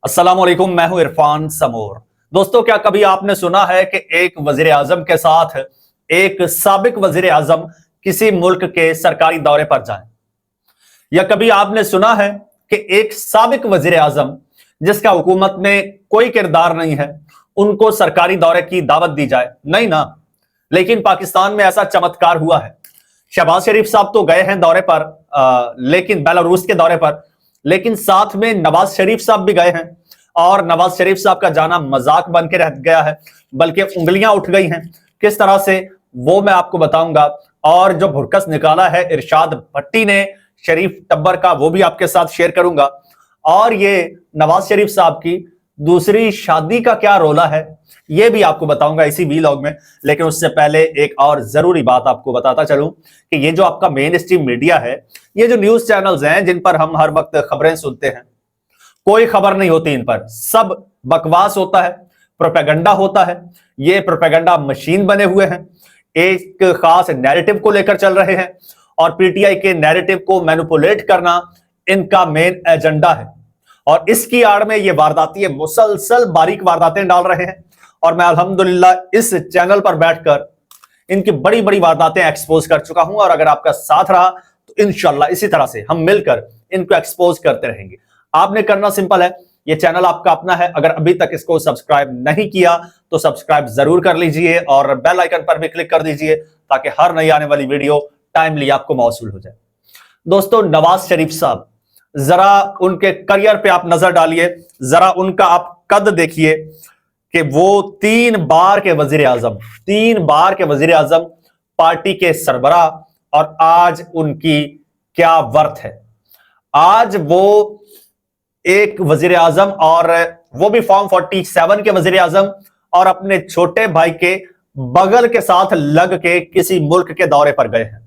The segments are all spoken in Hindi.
अस्सलाम वालेकुम, मैं हूं इरफान समोर। दोस्तों, क्या कभी आपने सुना है कि एक वजीर आजम के साथ एक साबिक वजीर आजम किसी मुल्क के सरकारी दौरे पर जाएं? या कभी आपने सुना है कि एक साबिक वजीर आजम जिसका हुकूमत में कोई किरदार नहीं है, उनको सरकारी दौरे की दावत दी जाए? नहीं ना। लेकिन पाकिस्तान में ऐसा चमत्कार हुआ है। शहबाज शरीफ साहब तो गए हैं दौरे पर, लेकिन बेलारूस के दौरे पर, लेकिन साथ में नवाज शरीफ साहब भी गए हैं। और नवाज शरीफ साहब का जाना मजाक बन के रह गया है, बल्कि उंगलियां उठ गई हैं। किस तरह से, वो मैं आपको बताऊंगा। और जो भुरकस निकाला है इरशाद भट्टी ने शरीफ टब्बर का, वो भी आपके साथ शेयर करूंगा। और ये नवाज शरीफ साहब की दूसरी शादी का क्या रोला है, ये भी आपको बताऊंगा इसी वीलॉग में। लेकिन उससे पहले एक और जरूरी बात आपको बताता चलूं कि ये जो आपका मेन स्ट्रीम मीडिया है, ये जो न्यूज चैनल्स हैं जिन पर हम हर वक्त खबरें सुनते हैं, कोई खबर नहीं होती इन पर। सब बकवास होता है, प्रोपेगेंडा होता है। ये प्रोपेगेंडा मशीन बने हुए हैं, एक खास नैरेटिव को लेकर चल रहे हैं। और पीटीआई के नैरेटिव को मैनिपुलेट करना इनका मेन एजेंडा है। और इसकी आड़ में ये वारदातें, मुसलसल बारीक वारदातें डाल रहे हैं। और मैं अल्हम्दुलिल्लाह इस चैनल पर बैठकर इनकी बड़ी बड़ी वारदातें एक्सपोज कर चुका हूं। और अगर आपका साथ रहा तो इंशाल्लाह इसी तरह से हम मिलकर इनको एक्सपोज करते रहेंगे। आपने करना सिंपल है, ये चैनल आपका अपना है। अगर अभी तक इसको सब्सक्राइब नहीं किया तो सब्सक्राइब जरूर कर लीजिए और बेल आइकन पर भी क्लिक कर दीजिए, ताकि हर नई आने वाली वीडियो टाइमली आपको मौसूल हो जाए। दोस्तों, नवाज शरीफ साहब, जरा उनके करियर पे आप नजर डालिए, जरा उनका आप कद देखिए कि वो 3 बार के वजीर आजम, 3 बार के वजीर आजम, पार्टी के सरबराह, और आज उनकी क्या वर्थ है। आज वो एक वजीर आजम, और वो भी फॉर्म 47 के वजीर आजम, और अपने छोटे भाई के बगल के साथ लग के किसी मुल्क के दौरे पर गए हैं।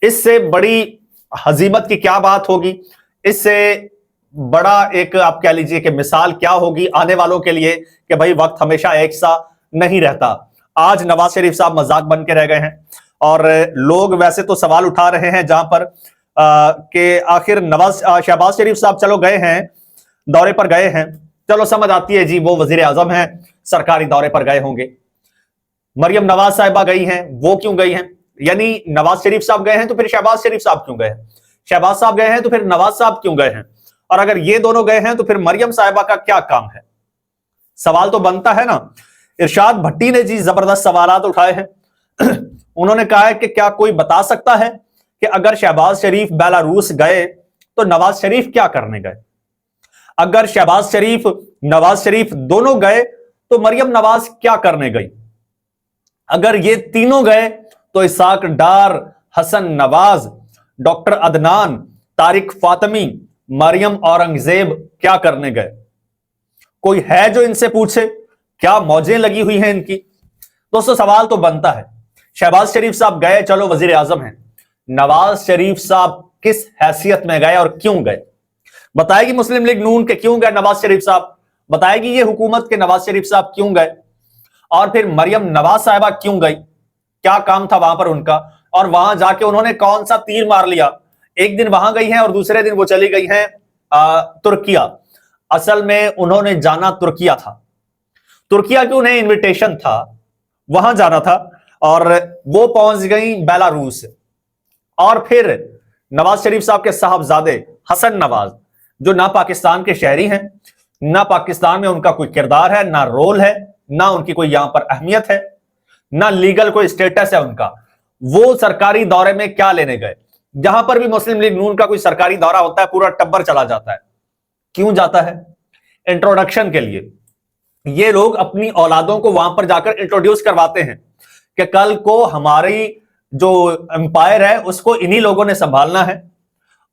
इससे बड़ी हजीमत की क्या बात होगी, इससे बड़ा एक आप कह लीजिए कि मिसाल क्या होगी आने वालों के लिए कि भाई वक्त हमेशा एक सा नहीं रहता। आज नवाज शरीफ साहब मजाक बन के रह गए हैं। और लोग वैसे तो सवाल उठा रहे हैं जहां पर कि आखिर शहबाज शरीफ साहब चलो गए हैं, दौरे पर गए हैं, चलो समझ आती है जी, वो वजीर आजम हैं, सरकारी दौरे पर गए होंगे। मरियम नवाज साहिबा गई हैं, वो क्यों गई हैं? यानी नवाज शरीफ साहब गए हैं तो फिर शहबाज शरीफ साहब क्यों गए हैं? शहबाज साहब गए हैं तो फिर नवाज साहब क्यों गए हैं? और अगर ये दोनों गए हैं तो फिर मरियम साहिबा का क्या काम है? सवाल तो बनता है ना। इरशाद भट्टी ने जी जबरदस्त सवालात उठाए हैं। उन्होंने कहा है कि क्या कोई बता सकता है कि अगर शहबाज शरीफ बेलारूस गए तो नवाज शरीफ क्या करने गए? अगर शहबाज शरीफ, नवाज शरीफ दोनों गए तो मरियम नवाज क्या करने गई? अगर ये तीनों गए तो इसाक डार, हसन नवाज, डॉक्टर अदनान, तारिक फातमी, मरियम औरंगजेब क्या करने गए? कोई है जो इनसे पूछे? क्या मौजें लगी हुई हैं इनकी? दोस्तों, सवाल तो बनता है। शहबाज शरीफ साहब गए, चलो वजीर आजम हैं। नवाज शरीफ साहब किस हैसियत में गए और क्यों गए? बताएगी मुस्लिम लीग नून के क्यों गए नवाज शरीफ साहब? बताएगी ये हुकूमत के नवाज शरीफ साहब क्यों गए? और फिर मरियम नवाज साहिबा क्यों गई? क्या काम था वहां पर उनका? और वहां जाके उन्होंने कौन सा तीर मार लिया? एक दिन वहां गई हैं और दूसरे दिन वो चली गई हैं तुर्किया। असल में उन्होंने जाना तुर्किया था। तुर्किया की उन्हें इनविटेशन था, वहां जाना था, और वो पहुंच गई बेलारूस। और फिर नवाज शरीफ साहब के साहबजादे हसन नवाज, जो ना पाकिस्तान के शहरी हैं, ना पाकिस्तान में उनका कोई किरदार है, ना रोल है, ना उनकी कोई यहां पर अहमियत है, ना लीगल कोई स्टेटस है उनका, वो सरकारी दौरे में क्या लेने गए? जहां पर भी मुस्लिम लीग नून का कोई सरकारी दौरा होता है, पूरा टब्बर चला जाता है। क्यों जाता है? इंट्रोडक्शन के लिए। ये लोग अपनी औलादों को वहां पर जाकर इंट्रोड्यूस करवाते हैं कि कल को हमारी जो एम्पायर है उसको इन्हीं लोगों ने संभालना है।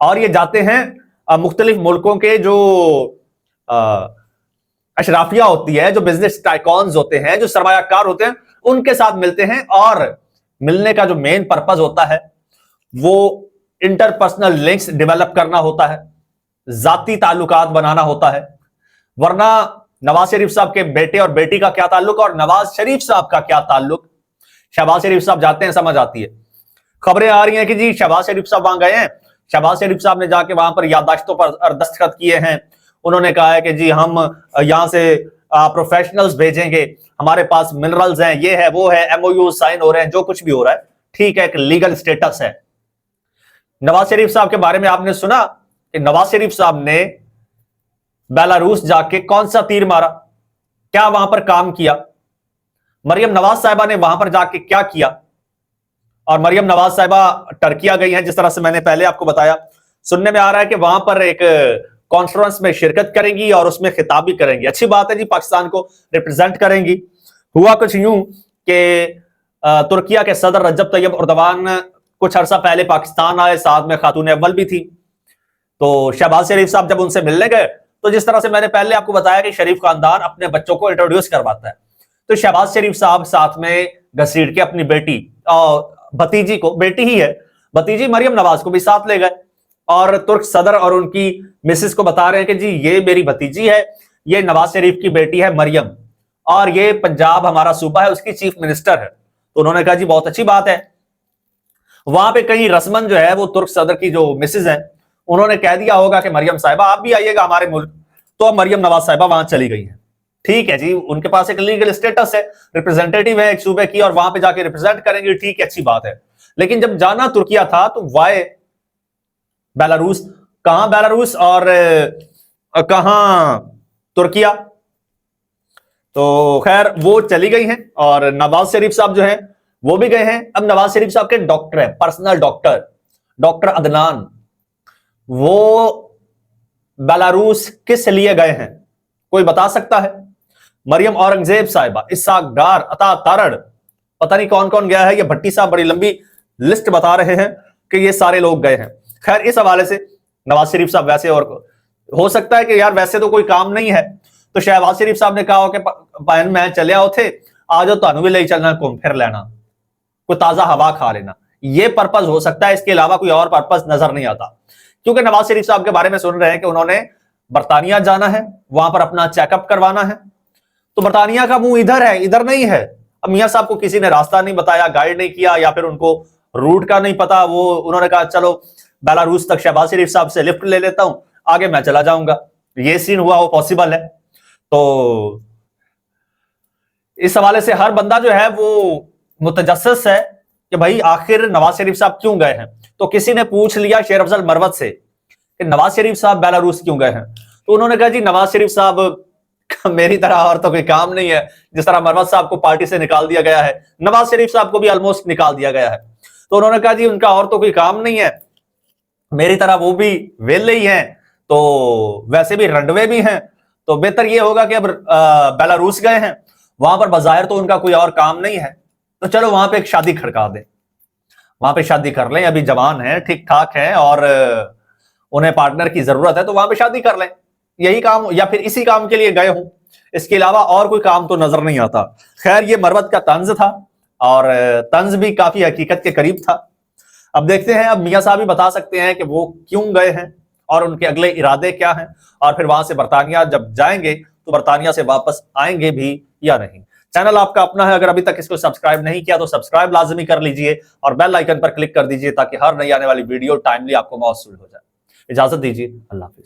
और ये जाते हैं मुख्तलिफ मुल्कों के जो अशराफिया होती है, जो बिजनेस टाइकॉन्स होते हैं, जो सरमायाकार होते हैं, उनके साथ मिलते हैं। और मिलने का जो मेन पर्पस होता है वो इंटरपर्सनल लिंक्स डेवलप करना होता है, जाती ताल्लुकात बनाना होता है। वरना नवाज शरीफ साहब के बेटे और बेटी का क्या ताल्लुक, और नवाज शरीफ साहब का क्या ताल्लुक? शहबाज शरीफ साहब जाते हैं, समझ आती है। खबरें आ रही हैं कि जी शहबाज शरीफ साहब वहां गए हैं, शहबाज शरीफ साहब ने जाके वहां पर याददाश्तों पर दस्तखत किए हैं, उन्होंने कहा है कि जी हम यहां से प्रोफेशनल्स भेजेंगे, हमारे पास मिनरल्स हैं, ये है वो है, एमओयू साइन हो रहे हैं, जो कुछ भी हो रहा है ठीक है, एक लीगल स्टेटस है। नवाज शरीफ साहब के बारे में आपने सुना कि नवाज शरीफ साहब ने बेलारूस जाके कौन सा तीर मारा, क्या वहां पर काम किया, मरियम नवाज साहिबा ने वहां पर जाके क्या किया। और मरियम नवाज साहिबा टर्किया गई हैं, जिस तरह से मैंने पहले आपको बताया। सुनने में आ रहा है कि वहां पर एक कॉन्फ्रेंस में शिरकत करेंगी और उसमें खिताब भी करेंगी। अच्छी बात है जी, पाकिस्तान को रिप्रेजेंट करेंगी। हुआ कुछ यूं कि तुर्किया के सदर रजब तैयब एर्दोगान कुछ अरसा पहले पाकिस्तान आए, साथ में खातून अव्वल भी थी। तो शहबाज शरीफ साहब जब उनसे मिलने गए, तो जिस तरह से मैंने पहले आपको बताया कि शरीफ खानदान अपने बच्चों को इंट्रोड्यूस करवाता है, तो शहबाज शरीफ साहब साथ में घसीट के अपनी बेटी और भतीजी को, बेटी ही है, भतीजी मरियम नवाज को भी साथ ले गए और तुर्क सदर और उनकी मिसेस को बता रहे हैं कि जी ये मेरी भतीजी है, ये नवाज शरीफ की बेटी है मरियम, और ये पंजाब हमारा सूबा है, उसकी चीफ मिनिस्टर है। तो उन्होंने कहा जी बहुत अच्छी बात है। वहां पे कहीं रस्मन जो है वो तुर्क सदर की जो मिसेज है, उन्होंने कह दिया होगा कि मरियम साहिबा आप भी आइएगा हमारे मुल्क, तो अब मरियम नवाज साहिबा वहां चली गई है। ठीक है जी, उनके पास एक लीगल स्टेटस है, रिप्रेजेंटेटिव है एक सूबे की, और वहां पे जाके रिप्रेजेंट करेंगे, ठीक है, अच्छी बात है। लेकिन जब जाना तुर्किया था तो वाई बेलारूस, कहां बेलारूस और कहां तुर्किया। तो खैर वो चली गई हैं और नवाज शरीफ साहब जो हैं वो भी गए हैं। अब नवाज शरीफ साहब के डॉक्टर है, पर्सनल डॉक्टर, डॉक्टर अदनान, वो बेलारूस किस लिए गए हैं, कोई बता सकता है? मरियम औरंगजेब साहिबा, इसहाक डार, अता तारड़, पता नहीं कौन कौन गया है, ये भट्टी साहब बड़ी लंबी लिस्ट बता रहे हैं कि ये सारे लोग गए हैं। खैर इस हवाले से नवाज शरीफ साहब वैसे, और हो सकता है कि यार वैसे तो कोई काम नहीं है, तो शहबाज शरीफ साहब ने कहा हो कि बहन मैं चले आओ थे, आज तानू भी ले चलना, घूम फिर लेना, कोई ताजा हवा खा लेना, ये पर्पज हो सकता है, इसके अलावा कोई और पर्पज नजर नहीं आता। क्योंकि नवाज शरीफ साहब के बारे में सुन रहे हैं कि उन्होंने बर्तानिया जाना है, वहां पर अपना चेकअप करवाना है। तो बर्तानिया का मुंह इधर है, इधर नहीं है। अब मियां साहब को किसी ने रास्ता नहीं बताया, गाइड नहीं किया, या फिर उनको रूट का नहीं पता, वो उन्होंने कहा चलो बेलारूस तक शहबाज शरीफ साहब से लिफ्ट ले लेता हूं, आगे मैं चला जाऊंगा। ये सीन हुआ, वो पॉसिबल है। तो इस हवाले से हर बंदा जो है वो मुतजस्सिस है कि भाई आखिर नवाज शरीफ साहब क्यों गए हैं। तो किसी ने पूछ लिया शेर अफजल मरवत से कि नवाज शरीफ साहब बेलारूस क्यों गए हैं, तो उन्होंने कहा जी नवाज शरीफ साहब मेरी तरह और तो कोई काम नहीं है, जिस तरह मरवत साहब को पार्टी से निकाल दिया गया है, नवाज शरीफ साहब को भी ऑलमोस्ट निकाल दिया गया है। तो उन्होंने कहा जी उनका और तो कोई काम नहीं है, मेरी तरह वो भी वेले ही हैं, तो वैसे भी रंडवे भी हैं, तो बेहतर ये होगा कि अब बेलारूस गए हैं, वहां पर बाजाहिर तो उनका कोई और काम नहीं है, तो चलो वहां पे एक शादी खड़का दें, वहां पे शादी कर लें, अभी जवान है, ठीक ठाक है, और उन्हें पार्टनर की जरूरत है, तो वहां पे शादी कर लें। यही काम, या फिर इसी काम के लिए गए हूं, इसके अलावा और कोई काम तो नजर नहीं आता। खैर ये मरवत का तंज था, और तंज भी काफी हकीकत के करीब था। अब देखते हैं, अब मियां साहब भी बता सकते हैं कि वो क्यों गए हैं और उनके अगले इरादे क्या हैं, और फिर वहां से बरतानिया जब जाएंगे तो बरतानिया से वापस आएंगे भी या नहीं। चैनल आपका अपना है, अगर अभी तक इसको सब्सक्राइब नहीं किया तो सब्सक्राइब लाजमी कर लीजिए और बेल आइकन पर क्लिक कर दीजिए, ताकि हर नई आने वाली वीडियो टाइमली आपको मौसूल हो जाए। इजाजत दीजिए, अल्लाह हाफिज।